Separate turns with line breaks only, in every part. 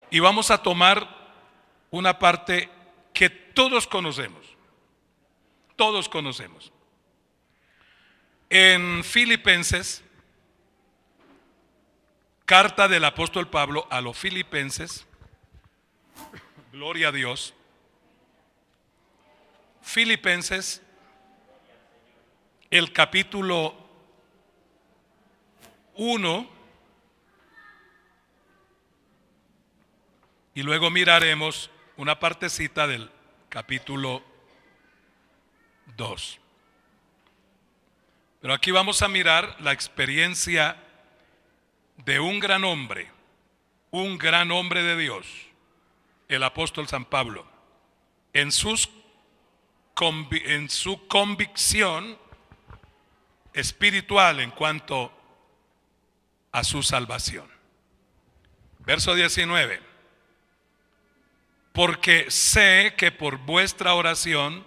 Y vamos a tomar una parte que todos conocemos. Todos conocemos. En Filipenses, carta del apóstol Pablo a los Filipenses, gloria a Dios. Filipenses, el capítulo 1, y luego miraremos una partecita del capítulo 2. Pero aquí vamos a mirar la experiencia de un gran hombre de Dios, el apóstol San Pablo, en su convicción espiritual en cuanto a su salvación. Verso 19. Porque sé que por vuestra oración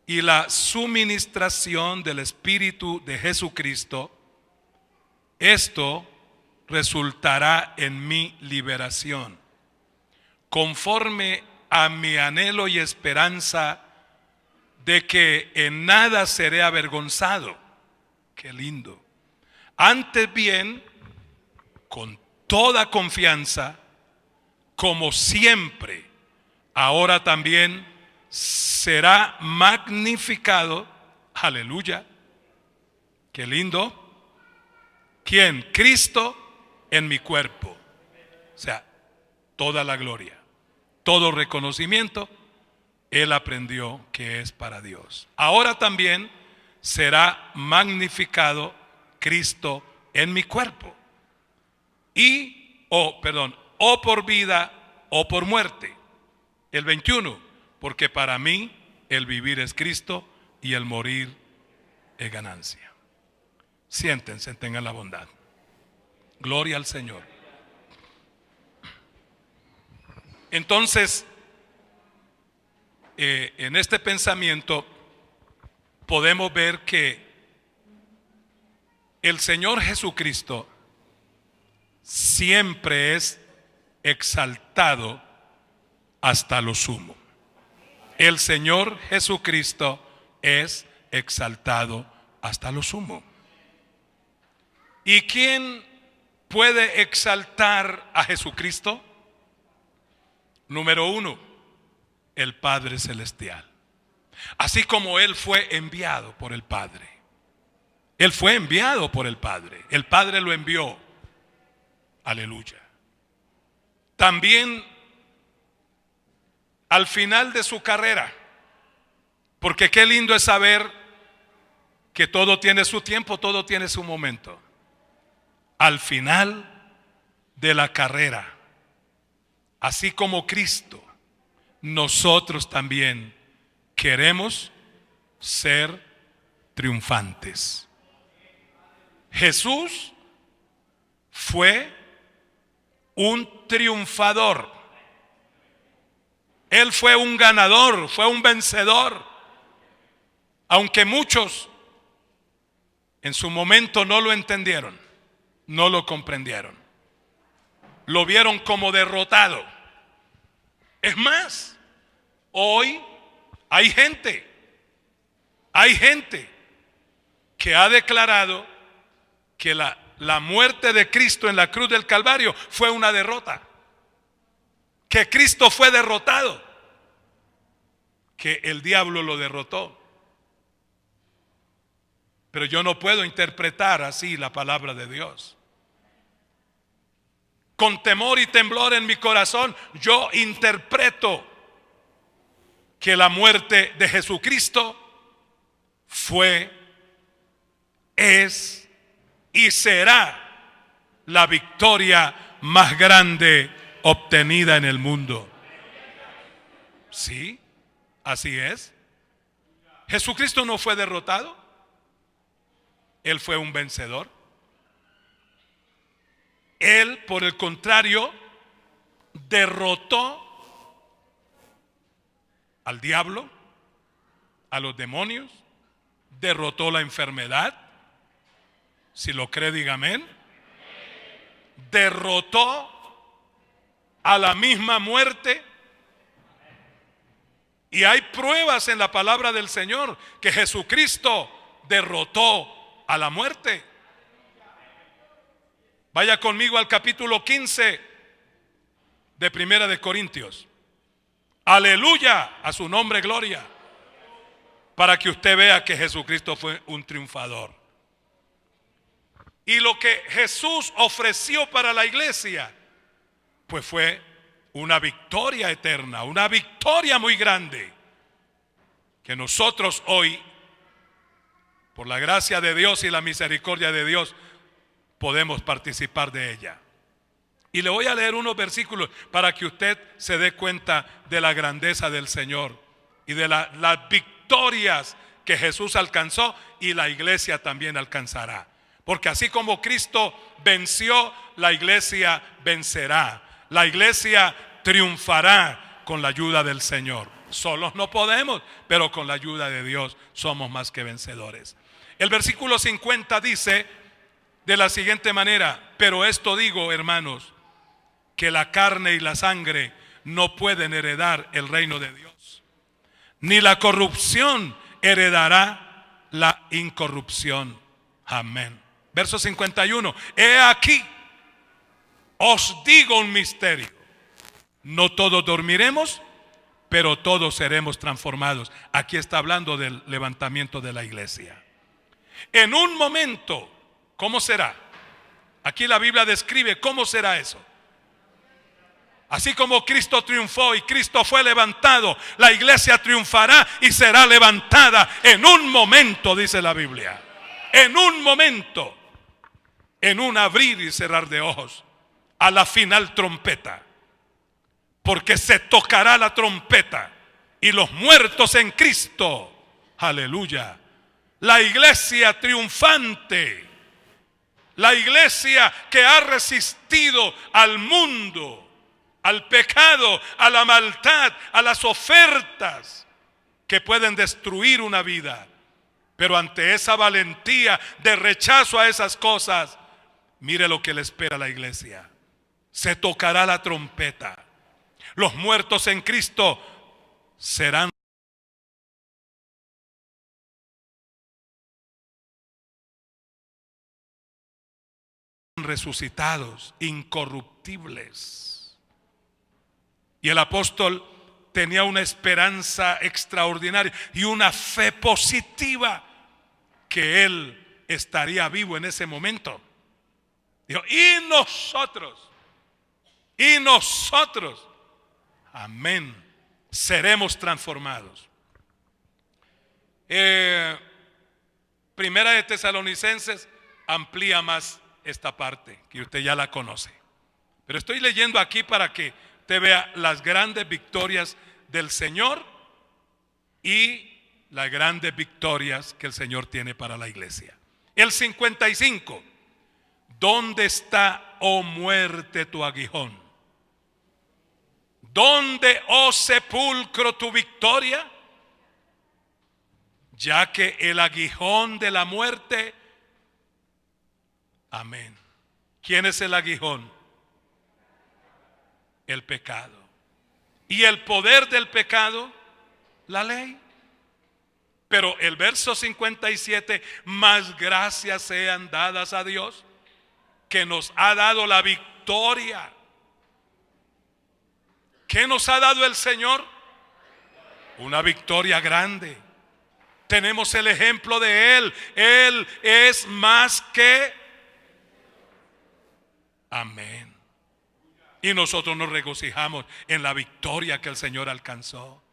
y la suministración del Espíritu de Jesucristo, esto resultará en mi liberación, conforme a mi anhelo y esperanza de que en nada seré avergonzado. Qué lindo. Antes bien, con toda confianza, como siempre, ahora también será magnificado, aleluya, qué lindo, ¿quién? Cristo en mi cuerpo. O sea, toda la gloria, todo reconocimiento, Él aprendió que es para Dios. Ahora también será magnificado Cristo en mi cuerpo. O por vida o por muerte. El 21, porque para mí el vivir es Cristo y el morir es ganancia. Siéntense, tengan la bondad. Gloria al Señor. Entonces, en este pensamiento podemos ver que el Señor Jesucristo siempre es exaltado hasta lo sumo. El Señor Jesucristo es exaltado hasta lo sumo. ¿Y quién puede exaltar a Jesucristo? Número 1, el Padre Celestial. Así como Él fue enviado por el Padre. Él fue enviado por el Padre. El Padre lo envió. Aleluya. También al final de su carrera, porque qué lindo es saber que todo tiene su tiempo, todo tiene su momento. Al final de la carrera, así como Cristo, nosotros también queremos ser triunfantes. Jesús fue un triunfador. Él fue un ganador, fue un vencedor. Aunque muchos en su momento no lo entendieron, no lo comprendieron. Lo vieron como derrotado. Es más, hoy hay gente que ha declarado que la muerte de Cristo en la cruz del Calvario fue una derrota, que Cristo fue derrotado, que el diablo lo derrotó. Pero yo no puedo interpretar así la palabra de Dios. Con temor y temblor en mi corazón, yo interpreto que la muerte de Jesucristo fue, es y será la victoria más grande obtenida en el mundo. Sí, así es. Jesucristo no fue derrotado. Él fue un vencedor. Él, por el contrario, derrotó al diablo, a los demonios, derrotó la enfermedad. Si lo cree, diga amén. Derrotó a la misma muerte. Y hay pruebas en la palabra del Señor que Jesucristo derrotó a la muerte. Vaya conmigo al capítulo 15 de Primera de Corintios. Aleluya, a su nombre gloria. Para que usted vea que Jesucristo fue un triunfador. Y lo que Jesús ofreció para la iglesia, pues fue una victoria eterna, una victoria muy grande, que nosotros hoy, por la gracia de Dios y la misericordia de Dios, podemos participar de ella. Y le voy a leer unos versículos para que usted se dé cuenta de la grandeza del Señor y de las victorias que Jesús alcanzó y la iglesia también alcanzará. Porque así como Cristo venció, la iglesia vencerá. La iglesia triunfará con la ayuda del Señor. Solos no podemos, pero con la ayuda de Dios somos más que vencedores. El versículo 50 dice de la siguiente manera: pero esto digo, hermanos, que la carne y la sangre no pueden heredar el reino de Dios, ni la corrupción heredará la incorrupción. Amén. Verso 51. He aquí, os digo un misterio. No todos dormiremos, pero todos seremos transformados. Aquí está hablando del levantamiento de la iglesia. En un momento, ¿cómo será? Aquí la Biblia describe cómo será eso. Así como Cristo triunfó y Cristo fue levantado, la iglesia triunfará y será levantada en un momento, dice la Biblia. En un momento, en un abrir y cerrar de ojos, a la final trompeta. Porque se tocará la trompeta y los muertos en Cristo, aleluya, la iglesia triunfante, la iglesia que ha resistido al mundo, al pecado, a la maldad, a las ofertas que pueden destruir una vida. Pero ante esa valentía de rechazo a esas cosas, mire lo que le espera a la iglesia. Se tocará la trompeta. Los muertos en Cristo serán resucitados, incorruptibles. Y el apóstol tenía una esperanza extraordinaria y una fe positiva que él estaría vivo en ese momento. Dijo, y nosotros, amén, seremos transformados. Primera de Tesalonicenses amplía más esta parte, que usted ya la conoce. Pero estoy leyendo aquí para que usted vea las grandes victorias del Señor y las grandes victorias que el Señor tiene para la iglesia. El 55. ¿Dónde está, oh muerte, tu aguijón? ¿Dónde, oh sepulcro, tu victoria? Ya que el aguijón de la muerte, amén. ¿Quién es el aguijón? El pecado. Y el poder del pecado, la ley. Pero el verso 57, más gracias sean dadas a Dios, que nos ha dado la victoria. ¿Qué nos ha dado el Señor? Una victoria grande. Tenemos el ejemplo de Él. Él es más que, amén. Y nosotros nos regocijamos en la victoria que el Señor alcanzó,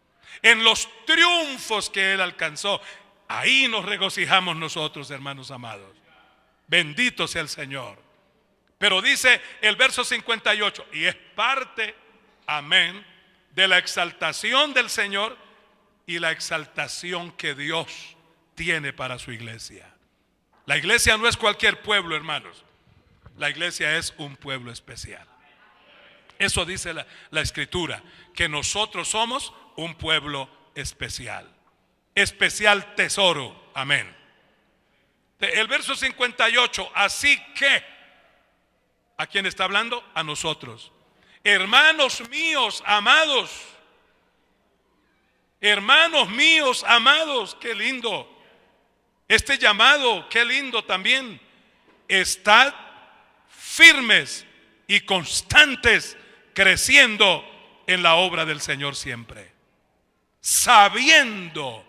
en los triunfos que Él alcanzó. Ahí nos regocijamos nosotros, hermanos amados. Bendito sea el Señor. Pero dice el verso 58, y es parte, amén, de la exaltación del Señor y la exaltación que Dios tiene para su iglesia. La iglesia no es cualquier pueblo, hermanos. La iglesia es un pueblo especial. Eso dice la Escritura, que nosotros somos un pueblo especial. Especial tesoro, amén. El verso 58, así que, ¿a quién está hablando? A nosotros. Hermanos míos amados, qué lindo. Este llamado, qué lindo también. Estad firmes y constantes, creciendo en la obra del Señor siempre, sabiendo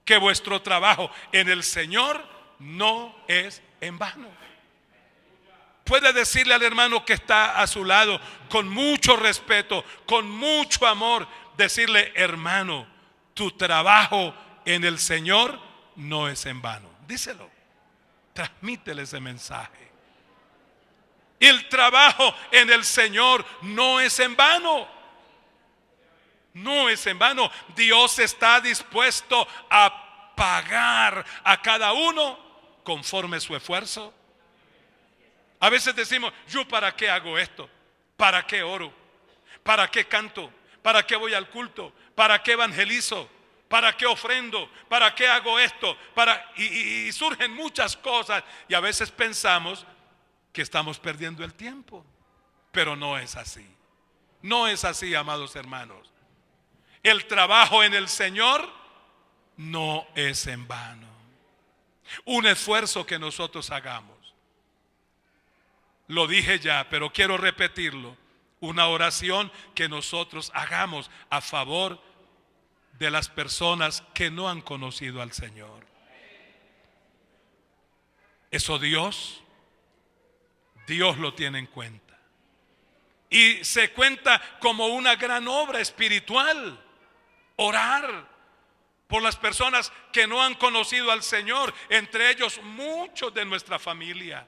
que vuestro trabajo en el Señor no es en vano. Puede decirle al hermano que está a su lado con mucho respeto, con mucho amor, decirle: hermano, tu trabajo en el Señor no es en vano. Díselo, transmítele ese mensaje. El trabajo en el Señor no es en vano. No es en vano. Dios está dispuesto a pagar a cada uno conforme su esfuerzo. A veces decimos: ¿yo para qué hago esto? ¿Para qué oro? ¿Para qué canto? ¿Para qué voy al culto? ¿Para qué evangelizo? ¿Para qué ofrendo? ¿Para qué hago esto? Y surgen muchas cosas, y a veces pensamos que estamos perdiendo el tiempo, pero no es así. No es así, amados hermanos. El trabajo en el Señor no es en vano. Un esfuerzo que nosotros hagamos, lo dije ya, pero quiero repetirlo, una oración que nosotros hagamos a favor de las personas que no han conocido al Señor. Eso Dios lo tiene en cuenta. Y se cuenta como una gran obra espiritual, orar por las personas que no han conocido al Señor, entre ellos muchos de nuestra familia,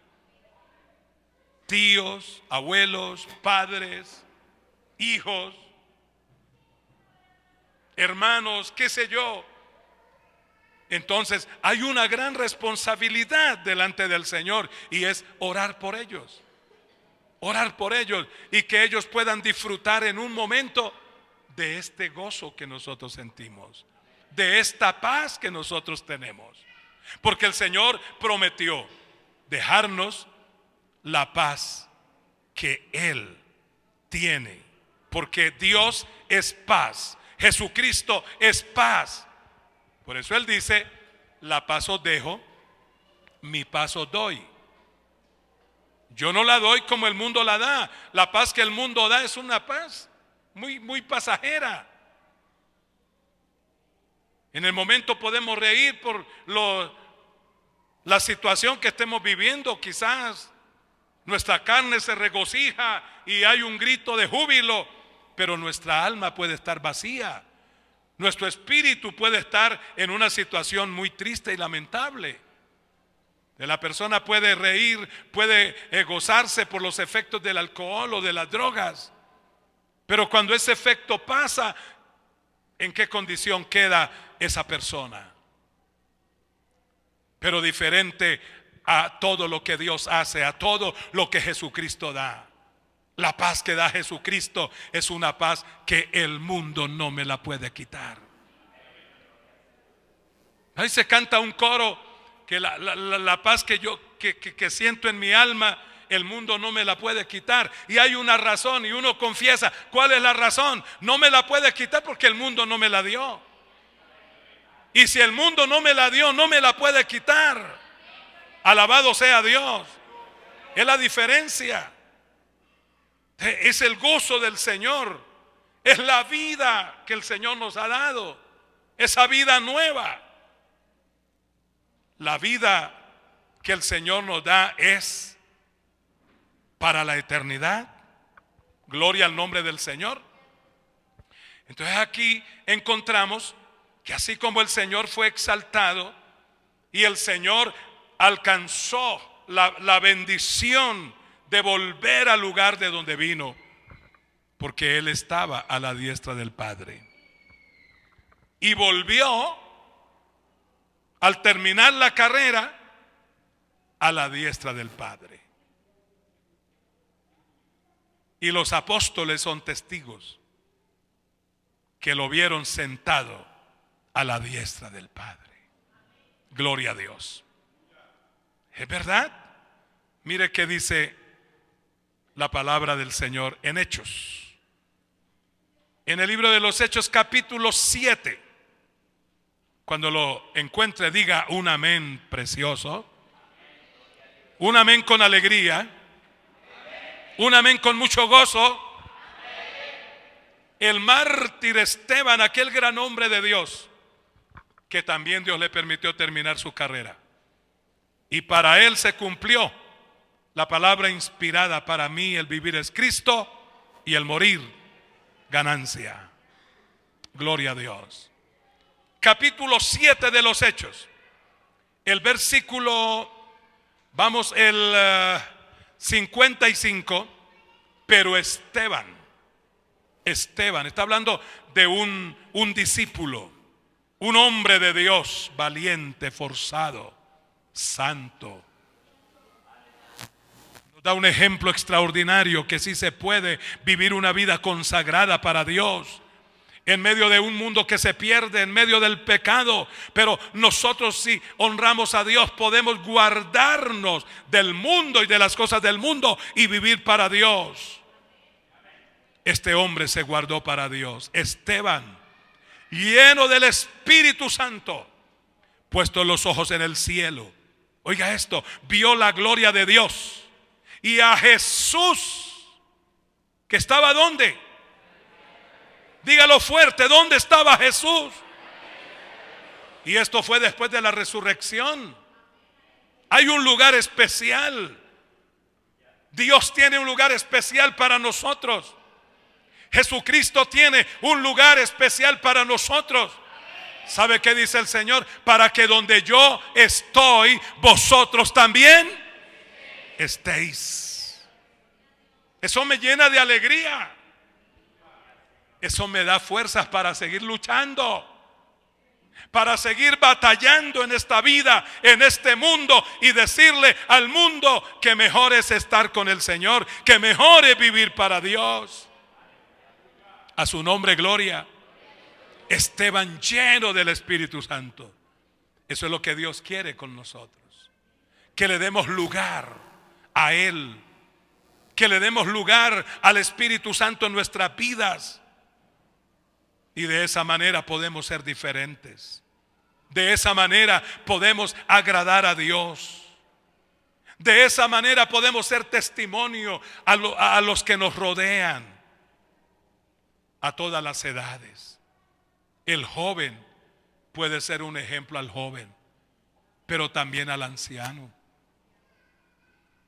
tíos, abuelos, padres, hijos, hermanos, qué sé yo. Entonces hay una gran responsabilidad delante del Señor, y es orar por ellos. Orar por ellos, y que ellos puedan disfrutar en un momento de este gozo que nosotros sentimos, de esta paz que nosotros tenemos. Porque el Señor prometió dejarnos la paz que Él tiene. Porque Dios es paz, Jesucristo es paz. Por eso Él dice: la paz os dejo, mi paz os doy. Yo no la doy como el mundo la da. La paz que el mundo da es una paz muy pasajera. En el momento podemos reír por la situación que estemos viviendo. Quizás nuestra carne se regocija y hay un grito de júbilo, pero nuestra alma puede estar vacía. Nuestro espíritu puede estar en una situación muy triste y lamentable. La persona puede reír, puede gozarse por los efectos del alcohol o de las drogas, pero cuando ese efecto pasa, ¿en qué condición queda esa persona? Pero diferente a todo lo que Dios hace, a todo lo que Jesucristo da. La paz que da Jesucristo es una paz que el mundo no me la puede quitar. Ahí se canta un coro que la paz que yo que siento en mi alma, el mundo no me la puede quitar. Y hay una razón, y uno confiesa: ¿cuál es la razón? No me la puede quitar porque el mundo no me la dio. Y si el mundo no me la dio, no me la puede quitar. Alabado sea Dios. Es la diferencia. Es el gozo del Señor. Es la vida que el Señor nos ha dado. Esa vida nueva. La vida que el Señor nos da es para la eternidad. Gloria al nombre del Señor. Entonces aquí encontramos que así como el Señor fue exaltado y el Señor alcanzó la bendición de volver al lugar de donde vino, porque Él estaba a la diestra del Padre, y volvió al terminar la carrera a la diestra del Padre. Y los apóstoles son testigos que lo vieron sentado a la diestra del Padre. Gloria a Dios. ¿Es verdad? Mire qué dice la palabra del Señor en Hechos. En el libro de los Hechos capítulo 7, cuando lo encuentre diga un amén precioso, un amén con alegría, un amén con mucho gozo. El mártir Esteban, aquel gran hombre de Dios, que también Dios le permitió terminar su carrera. Y para él se cumplió la palabra inspirada: para mí el vivir es Cristo y el morir ganancia. Gloria a Dios. Capítulo 7 de los Hechos. El versículo, vamos, el 55. Pero Esteban, está hablando de un discípulo, un hombre de Dios, valiente, forzado, santo. Nos da un ejemplo extraordinario que sí se puede vivir una vida consagrada para Dios, en medio de un mundo que se pierde, en medio del pecado. Pero nosotros, si honramos a Dios, podemos guardarnos del mundo y de las cosas del mundo y vivir para Dios. Este hombre se guardó para Dios. Esteban, lleno del Espíritu Santo, puesto los ojos en el cielo. Oiga esto, vio la gloria de Dios y a Jesús, que estaba ¿dónde? Dígalo fuerte, ¿dónde estaba Jesús? Y esto fue después de la resurrección. Hay un lugar especial. Dios tiene un lugar especial para nosotros. Jesucristo tiene un lugar especial para nosotros. ¿Sabe qué dice el Señor? Para que donde yo estoy, vosotros también estéis. Eso me llena de alegría. Eso me da fuerzas para seguir luchando, para seguir batallando en esta vida, en este mundo, y decirle al mundo que mejor es estar con el Señor, que mejor es vivir para Dios. A su nombre gloria. Esteban, lleno del Espíritu Santo. Eso es lo que Dios quiere con nosotros, que le demos lugar a Él, que le demos lugar al Espíritu Santo en nuestras vidas. Y de esa manera podemos ser diferentes. De esa manera podemos agradar a Dios. De esa manera podemos ser testimonio a los que nos rodean, a todas las edades. El joven puede ser un ejemplo al joven, pero también al anciano.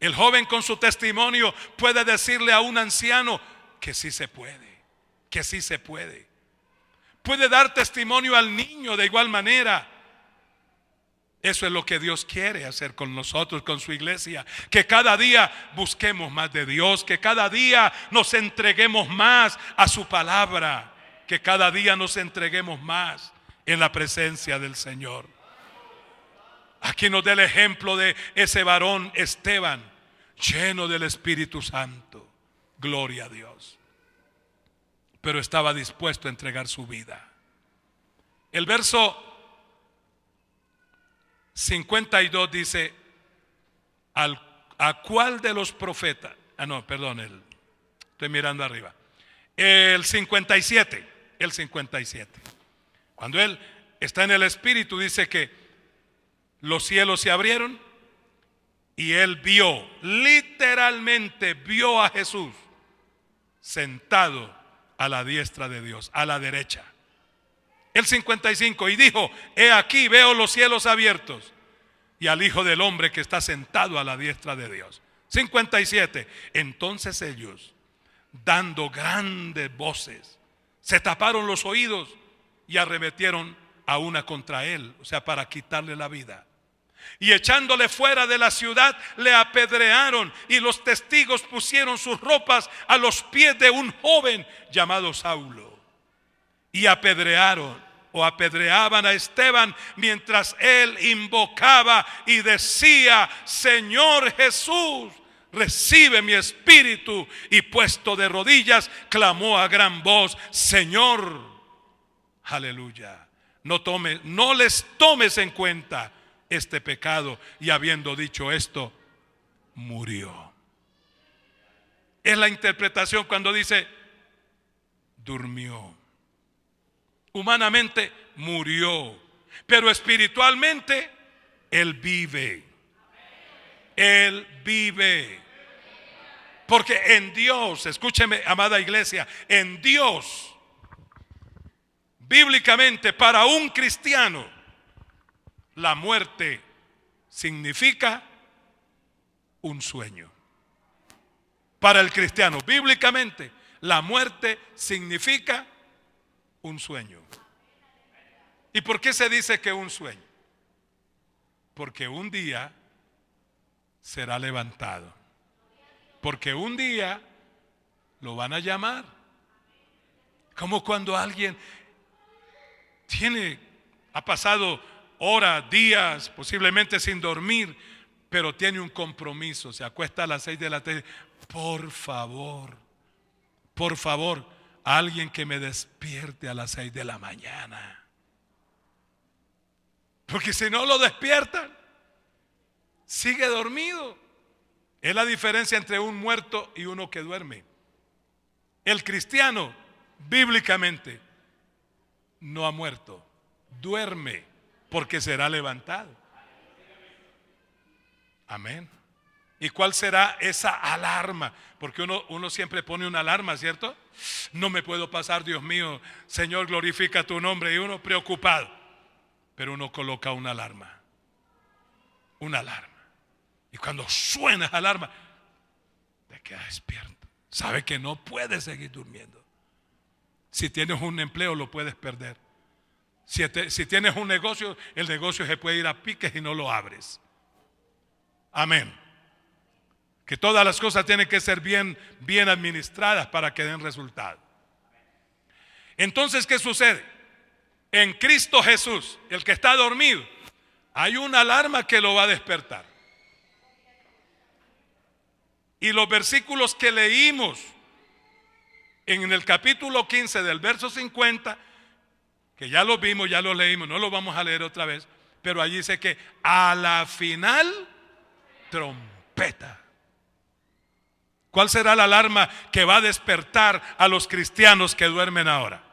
El joven con su testimonio puede decirle a un anciano que sí se puede, que sí se puede. Puede dar testimonio al niño de igual manera. Eso es lo que Dios quiere hacer con nosotros, con su iglesia. Que cada día busquemos más de Dios, que cada día nos entreguemos más a su palabra, que cada día nos entreguemos más en la presencia del Señor. Aquí nos da el ejemplo de ese varón Esteban, lleno del Espíritu Santo. Gloria a Dios. Pero estaba dispuesto a entregar su vida. El verso 52 dice: ¿a cuál de los profetas? Estoy mirando arriba. El 57. Cuando él está en el Espíritu, dice que los cielos se abrieron y él vio, literalmente vio a Jesús sentado a la diestra de Dios, a la derecha. El 55, y dijo: he aquí, veo los cielos abiertos y al Hijo del Hombre que está sentado a la diestra de Dios. 57, entonces ellos, dando grandes voces, se taparon los oídos y arremetieron a una contra él, o sea, para quitarle la vida. Y echándole fuera de la ciudad, le apedrearon, y los testigos pusieron sus ropas a los pies de un joven llamado Saulo. Y apedreaban a Esteban mientras él invocaba y decía: Señor Jesús, recibe mi espíritu. Y puesto de rodillas, clamó a gran voz: Señor, aleluya, no les tomes en cuenta este pecado. Y habiendo dicho esto, murió. Es la interpretación cuando dice: durmió. Humanamente murió, pero espiritualmente Él vive. Él vive. Porque en Dios, escúcheme, amada iglesia, en Dios, bíblicamente, para un cristiano, la muerte significa un sueño. Para el cristiano, bíblicamente, la muerte significa un sueño. ¿Y por qué se dice que un sueño? Porque un día será levantado. Porque un día lo van a llamar. Como cuando alguien ha pasado horas, días, posiblemente sin dormir, pero tiene un compromiso, se acuesta a las 6 de la tarde. Por favor, alguien que me despierte a las 6 de la mañana. Porque si no lo despiertan, sigue dormido. Es la diferencia entre un muerto y uno que duerme. El cristiano, bíblicamente, no ha muerto, duerme porque será levantado. Amén. ¿Y cuál será esa alarma? Porque uno siempre pone una alarma, ¿cierto? No me puedo pasar, Dios mío, Señor, glorifica tu nombre. Y uno preocupado, pero uno coloca una alarma. Una alarma. Y cuando suena esa alarma, te queda despierto. Sabe que no puedes seguir durmiendo. Si tienes un empleo, lo puedes perder. Si tienes un negocio, el negocio se puede ir a piques y no lo abres. Amén. Que todas las cosas tienen que ser bien administradas para que den resultado. Entonces, ¿qué sucede? En Cristo Jesús, el que está dormido, hay una alarma que lo va a despertar. Y los versículos que leímos en el capítulo 15 del verso 50, que ya los vimos, ya los leímos, no los vamos a leer otra vez, pero allí dice que a la final trompeta. ¿Cuál será la alarma que va a despertar a los cristianos que duermen ahora?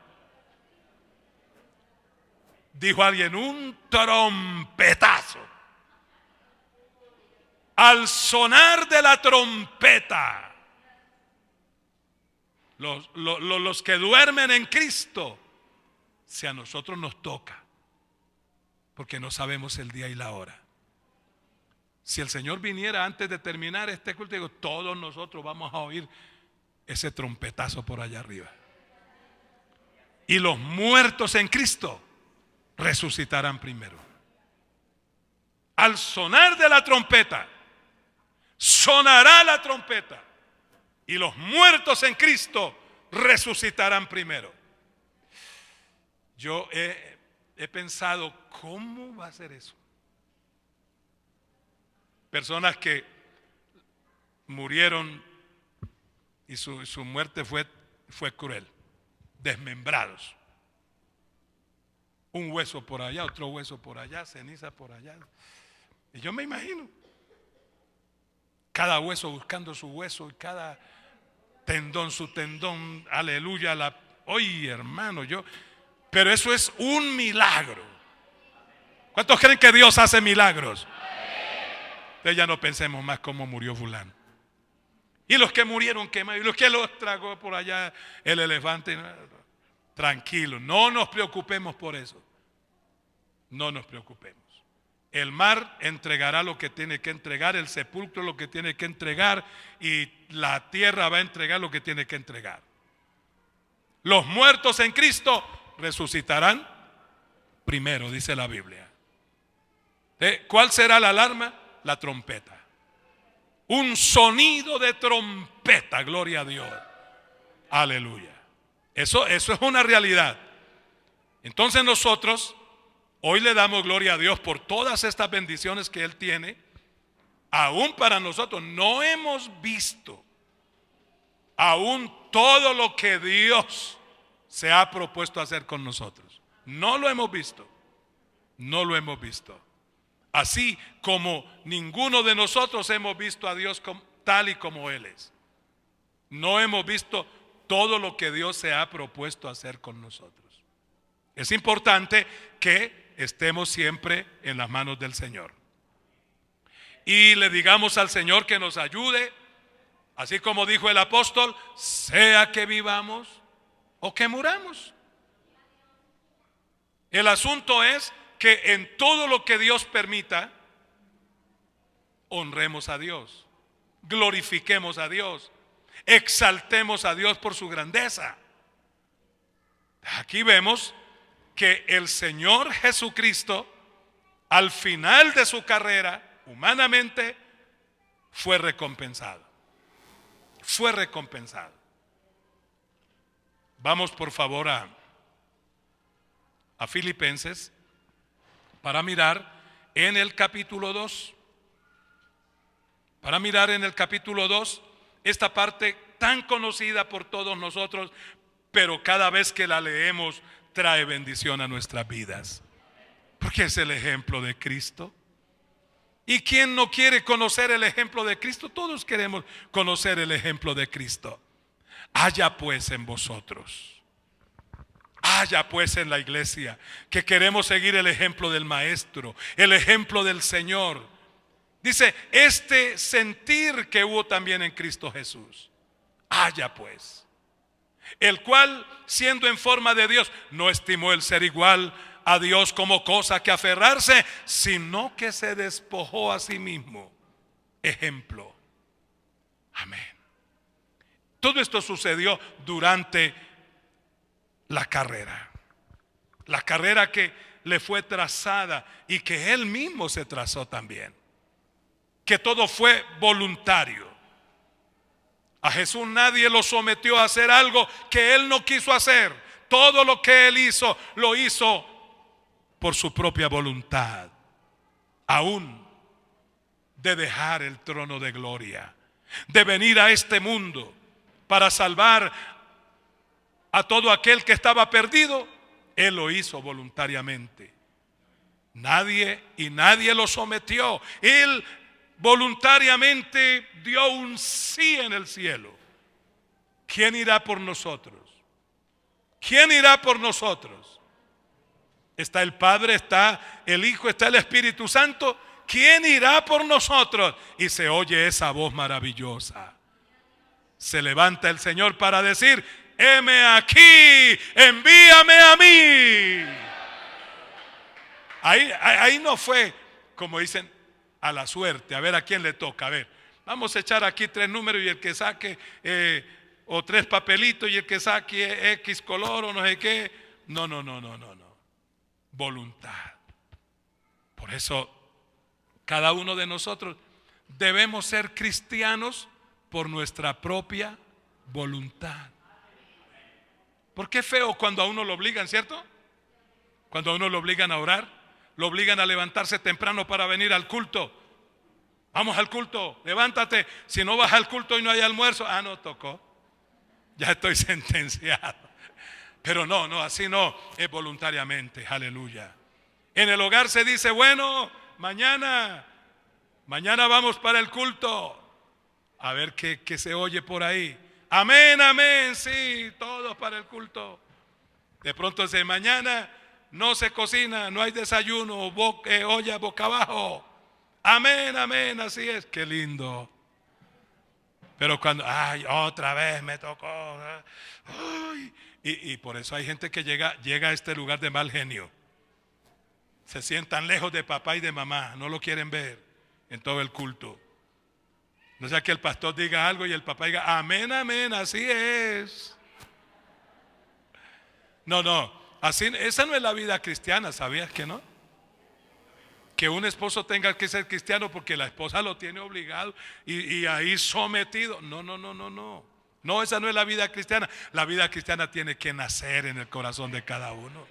Dijo alguien, un trompetazo. Al sonar de la trompeta, los que duermen en Cristo, si a nosotros nos toca, porque no sabemos el día y la hora. Si el Señor viniera antes de terminar este culto, digo, todos nosotros vamos a oír ese trompetazo por allá arriba. Y los muertos en Cristo resucitarán primero. Al sonar de la trompeta, sonará la trompeta y los muertos en Cristo resucitarán primero. Yo he pensado, ¿cómo va a ser eso? Personas que murieron y su muerte fue cruel, desmembrados. Un hueso por allá, otro hueso por allá, ceniza por allá. Y yo me imagino cada hueso buscando su hueso y cada tendón su tendón, aleluya. Oye, hermano, pero eso es un milagro. ¿Cuántos creen que Dios hace milagros? Entonces ya no pensemos más cómo murió fulano. Y los que murieron quemados, y los que los tragó por allá el elefante. Tranquilo, no nos preocupemos por eso. No nos preocupemos. El mar entregará lo que tiene que entregar, el sepulcro lo que tiene que entregar, y la tierra va a entregar lo que tiene que entregar. Los muertos en Cristo resucitarán primero, dice la Biblia. ¿Cuál será la alarma? La trompeta. Un sonido de trompeta, gloria a Dios. Aleluya. Eso es una realidad. Entonces nosotros hoy le damos gloria a Dios por todas estas bendiciones que Él tiene. Aún para nosotros no hemos visto aún todo lo que Dios se ha propuesto hacer con nosotros. No lo hemos visto. No lo hemos visto. Así como ninguno de nosotros hemos visto a Dios tal y como Él es. No hemos visto todo lo que Dios se ha propuesto hacer con nosotros. Es importante que estemos siempre en las manos del Señor y le digamos al Señor que nos ayude, así como dijo el apóstol, sea que vivamos o que muramos. El asunto es que en todo lo que Dios permita, honremos a Dios, glorifiquemos a Dios, exaltemos a Dios por su grandeza. Aquí vemos que el Señor Jesucristo, al final de su carrera, humanamente, fue recompensado. Fue recompensado. Vamos por favor a Filipenses para mirar en el capítulo 2. Para mirar en el capítulo 2 esta parte tan conocida por todos nosotros, pero cada vez que la leemos trae bendición a nuestras vidas, porque es el ejemplo de Cristo. ¿Y quién no quiere conocer el ejemplo de Cristo? Todos queremos conocer el ejemplo de Cristo. Haya pues en vosotros, haya pues en la iglesia, que queremos seguir el ejemplo del Maestro, el ejemplo del Señor. Dice, este sentir que hubo también en Cristo Jesús. Haya pues, el cual siendo en forma de Dios, no estimó el ser igual a Dios como cosa que aferrarse, sino que se despojó a sí mismo. Ejemplo. Amén. Todo esto sucedió durante la carrera que le fue trazada y que él mismo se trazó también. Que todo fue voluntario. A Jesús nadie lo sometió a hacer algo que él no quiso hacer. Todo lo que él hizo, lo hizo por su propia voluntad, aún de dejar el trono de gloria, de venir a este mundo para salvar a todo aquel que estaba perdido. Él lo hizo voluntariamente. Nadie lo sometió. Él voluntariamente dio un sí en el cielo. ¿Quién irá por nosotros? ¿Quién irá por nosotros? Está el Padre, está el Hijo, está el Espíritu Santo. ¿Quién irá por nosotros? Y se oye esa voz maravillosa. Se levanta el Señor para decir, heme aquí, envíame a mí. Ahí no fue, como dicen, a la suerte, a ver a quién le toca. A ver, vamos a echar aquí 3 números y el que saque, o 3 papelitos y el que saque X color o no sé qué. No. Voluntad. Por eso cada uno de nosotros debemos ser cristianos por nuestra propia voluntad. Porque es feo cuando a uno lo obligan, ¿cierto? Cuando a uno lo obligan a orar, lo obligan a levantarse temprano para venir al culto. Vamos al culto, levántate. Si no vas al culto y no hay almuerzo, no tocó, ya estoy sentenciado. Pero no, así no, es voluntariamente, aleluya. En el hogar se dice, bueno, mañana vamos para el culto. A ver qué se oye por ahí. Amén, sí, todos para el culto. De pronto dice, mañana no se cocina, no hay desayuno, olla boca abajo. Amén, así es, qué lindo. Pero cuando, otra vez me tocó. Y por eso hay gente que llega a este lugar de mal genio. Se sientan lejos de papá y de mamá, no lo quieren ver en todo el culto. No sea que el pastor diga algo y el papá diga, amén, así es. No, así, esa no es la vida cristiana, ¿sabías que no? Que un esposo tenga que ser cristiano porque la esposa lo tiene obligado y ahí sometido. No, esa no es la vida cristiana. La vida cristiana tiene que nacer en el corazón de cada uno.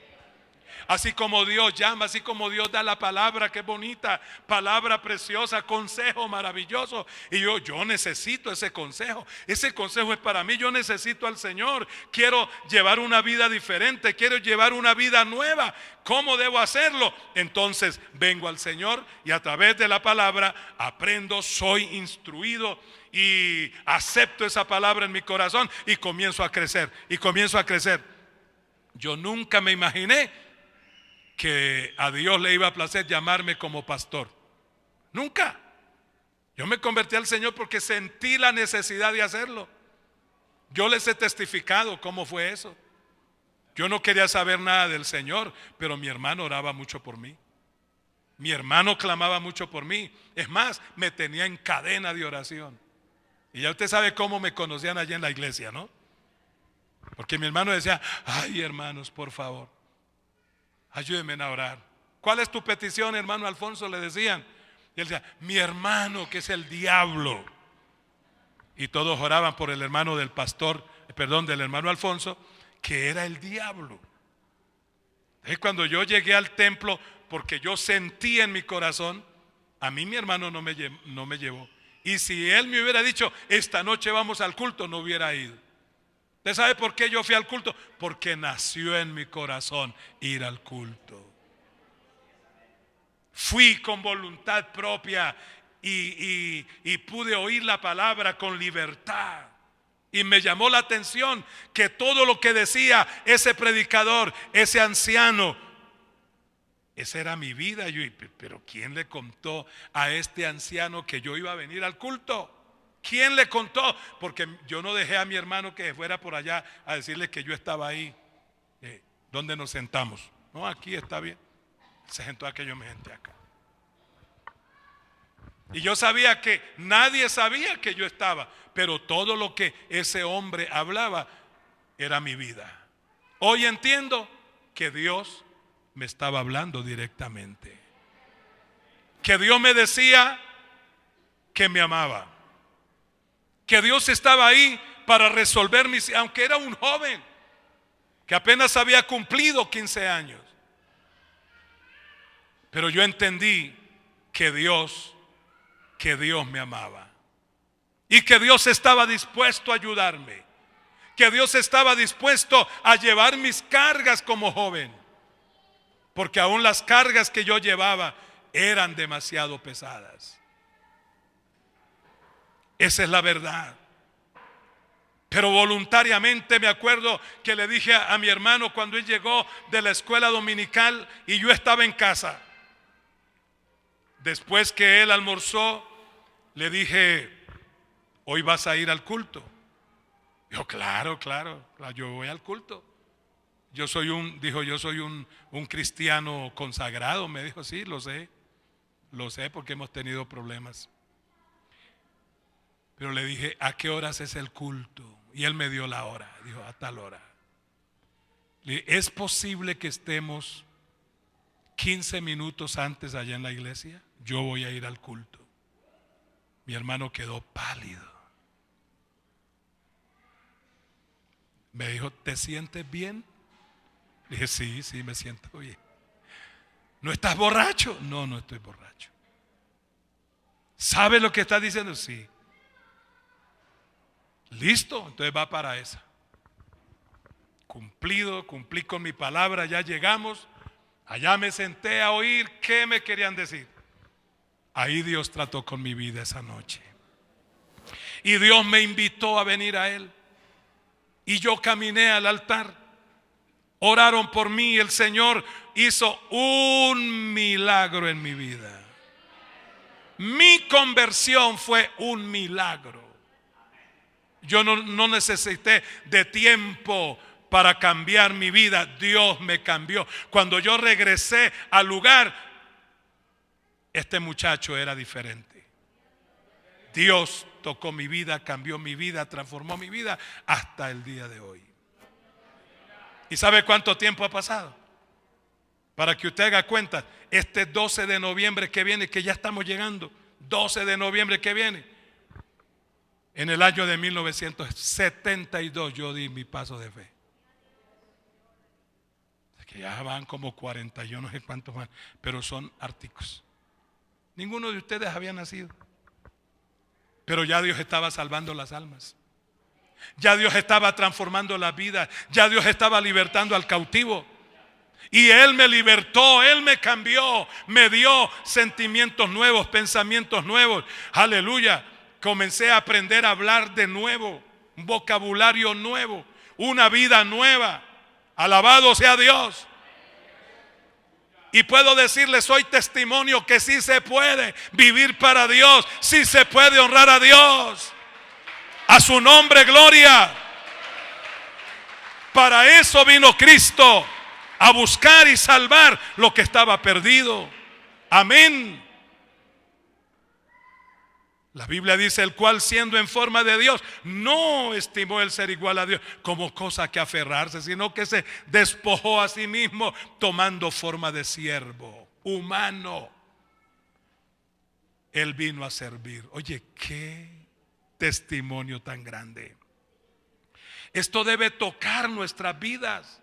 Así como Dios llama, así como Dios da la palabra, que bonita, palabra preciosa, consejo maravilloso. Y yo necesito ese consejo. Ese consejo es para mí. Yo necesito al Señor. Quiero llevar una vida diferente, quiero llevar una vida nueva. ¿Cómo debo hacerlo? Entonces vengo al Señor y a través de la palabra aprendo, soy instruido y acepto esa palabra en mi corazón y comienzo a crecer y comienzo a crecer. Yo nunca me imaginé que a Dios le iba a placer llamarme como pastor. Nunca. Yo me convertí al Señor porque sentí la necesidad de hacerlo. Yo les he testificado cómo fue eso. Yo no quería saber nada del Señor, pero mi hermano oraba mucho por mí. Mi hermano clamaba mucho por mí. Es más, me tenía en cadena de oración. Y ya usted sabe cómo me conocían allí en la iglesia, ¿no? Porque mi hermano decía: ay, hermanos, por favor, ayúdenme a orar. ¿Cuál es tu petición, hermano Alfonso?, le decían. Y él decía: mi hermano, que es el diablo. Y todos oraban por el hermano del pastor, del hermano Alfonso, que era el diablo. Es cuando yo llegué al templo, porque yo sentí en mi corazón, a mí mi hermano no me llevó. Y si él me hubiera dicho: esta noche vamos al culto, no hubiera ido. ¿Usted sabe por qué yo fui al culto? Porque nació en mi corazón ir al culto. Fui con voluntad propia y pude oír la palabra con libertad. Y me llamó la atención que todo lo que decía ese predicador, ese anciano, esa era mi vida. Pero ¿quién le contó a este anciano que yo iba a venir al culto? ¿Quién le contó? Porque yo no dejé a mi hermano que fuera por allá a decirle que yo estaba ahí. ¿Dónde nos sentamos? No, aquí está bien. Se sentó acá, yo me senté acá. Y yo sabía que nadie sabía que yo estaba, pero todo lo que ese hombre hablaba era mi vida. Hoy entiendo que Dios me estaba hablando directamente. Que Dios me decía que me amaba. Que Dios estaba ahí para resolver aunque era un joven que apenas había cumplido 15 años. Pero yo entendí que Dios me amaba y que Dios estaba dispuesto a ayudarme, que Dios estaba dispuesto a llevar mis cargas como joven, porque aún las cargas que yo llevaba eran demasiado pesadas. Esa es la verdad. Pero voluntariamente me acuerdo que le dije a mi hermano cuando él llegó de la escuela dominical y yo estaba en casa. Después que él almorzó, le dije: ¿hoy vas a ir al culto? Dijo: claro, yo voy al culto. Yo soy un cristiano consagrado. Me dijo: sí, lo sé porque hemos tenido problemas. Pero le dije: ¿a qué horas es el culto? Y él me dio la hora. Dijo: a tal hora. Le dije: ¿es posible que estemos 15 minutos antes allá en la iglesia? Yo voy a ir al culto. Mi hermano quedó pálido. Me dijo: ¿te sientes bien? Le dije: sí, me siento bien. ¿No estás borracho? No, no estoy borracho. ¿Sabe lo que está diciendo? Sí. Listo, entonces va para esa. Cumplí con mi palabra, ya llegamos. Allá me senté a oír qué me querían decir. Ahí Dios trató con mi vida esa noche. Y Dios me invitó a venir a Él. Y yo caminé al altar. Oraron por mí y el Señor hizo un milagro en mi vida. Mi conversión fue un milagro. Yo no necesité de tiempo para cambiar mi vida. Dios me cambió. Cuando yo regresé al lugar, este muchacho era diferente. Dios tocó mi vida, cambió mi vida, transformó mi vida hasta el día de hoy. ¿Y sabe cuánto tiempo ha pasado? Para que usted haga cuenta, este 12 de noviembre que viene, que ya estamos llegando, 12 de noviembre que viene, en el año de 1972 yo di mi paso de fe. Es que ya van como 40, yo no sé cuántos van, pero son árticos. Ninguno de ustedes había nacido. Pero ya Dios estaba salvando las almas. Ya Dios estaba transformando la vida. Ya Dios estaba libertando al cautivo. Y Él me libertó, Él me cambió, me dio sentimientos nuevos, pensamientos nuevos. Aleluya. comencé a aprender a hablar de nuevo, un vocabulario nuevo, una vida nueva. Alabado sea Dios. Y puedo decirles, soy testimonio que sí se puede vivir para Dios, sí se puede honrar a Dios. A su nombre, gloria. Para eso vino Cristo, a buscar y salvar lo que estaba perdido. Amén. La Biblia dice, el cual siendo en forma de Dios, no estimó el ser igual a Dios como cosa que aferrarse, sino que se despojó a sí mismo, tomando forma de siervo humano. Él vino a servir. Oye, qué testimonio tan grande. Esto debe tocar nuestras vidas.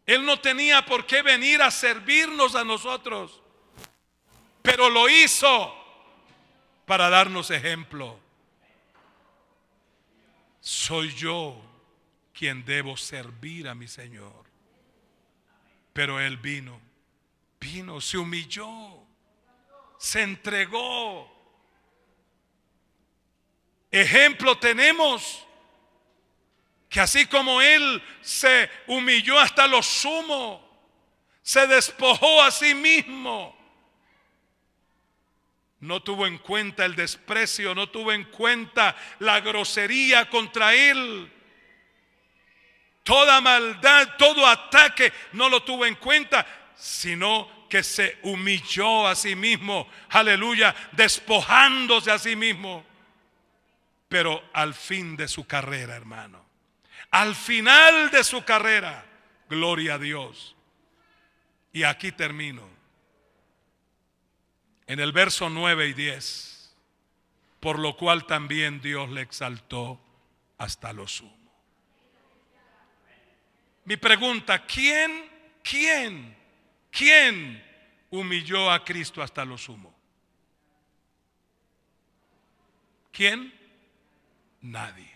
Él no tenía por qué venir a servirnos a nosotros, pero lo hizo para darnos ejemplo. Soy yo quien debo servir a mi Señor. Pero Él vino, se humilló, se entregó. Ejemplo tenemos que así como Él se humilló hasta lo sumo, se despojó a sí mismo, no tuvo en cuenta el desprecio, no tuvo en cuenta la grosería contra Él, toda maldad, todo ataque, no lo tuvo en cuenta, sino que se humilló a sí mismo, aleluya, despojándose a sí mismo. Pero al fin de su carrera, hermano, al final de su carrera, gloria a Dios. Y aquí termino. En el verso 9 y 10, por lo cual también Dios le exaltó hasta lo sumo. Mi pregunta, ¿quién humilló a Cristo hasta lo sumo? ¿Quién? Nadie.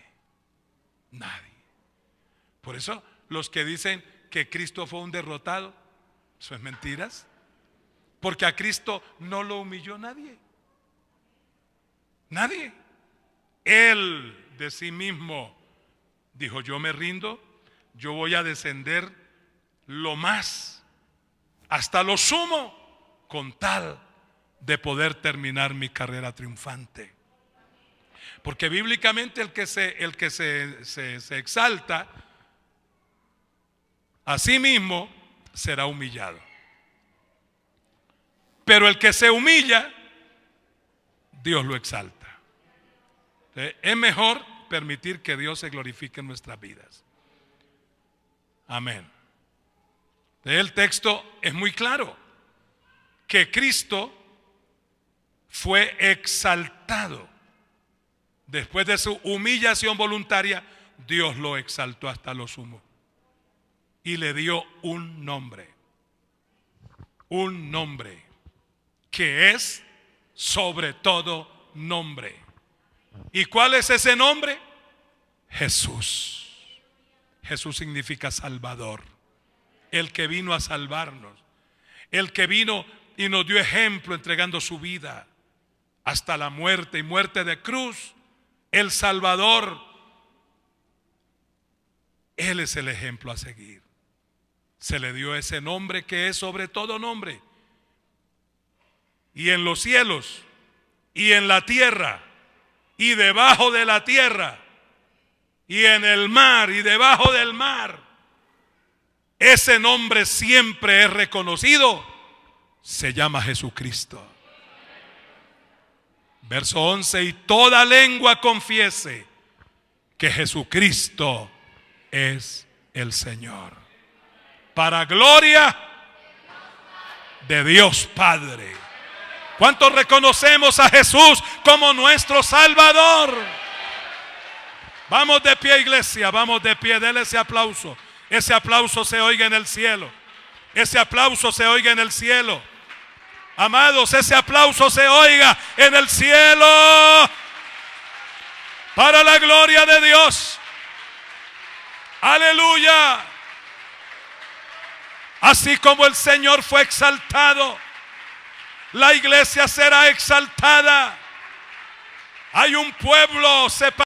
Por eso los que dicen que Cristo fue un derrotado, eso es mentiras. Porque a Cristo no lo humilló nadie. Nadie. Él de sí mismo dijo, yo me rindo, yo voy a descender lo más, hasta lo sumo, con tal de poder terminar mi carrera triunfante. Porque bíblicamente el que se exalta a sí mismo será humillado. Pero el que se humilla, Dios lo exalta. Es mejor permitir que Dios se glorifique en nuestras vidas. Amén. El texto es muy claro, que Cristo fue exaltado. Después de su humillación voluntaria, Dios lo exaltó hasta lo sumo. Y le dio un nombre. Un nombre que es sobre todo nombre. ¿Y cuál es ese nombre? Jesús. Jesús significa Salvador. El que vino a salvarnos. El que vino y nos dio ejemplo entregando su vida hasta la muerte y muerte de cruz. El Salvador. Él es el ejemplo a seguir. Se le dio ese nombre que es sobre todo nombre. Y en los cielos, y en la tierra, y debajo de la tierra, y en el mar, y debajo del mar, ese nombre siempre es reconocido, se llama Jesucristo. Verso 11, y toda lengua confiese que Jesucristo es el Señor, para gloria de Dios Padre. ¿Cuántos reconocemos a Jesús como nuestro Salvador? Vamos de pie, iglesia, vamos de pie, denle ese aplauso. Ese aplauso se oiga en el cielo. Ese aplauso se oiga en el cielo. Amados, ese aplauso se oiga en el cielo. Para la gloria de Dios. Aleluya. Así como el Señor fue exaltado, la iglesia será exaltada. Hay un pueblo separado.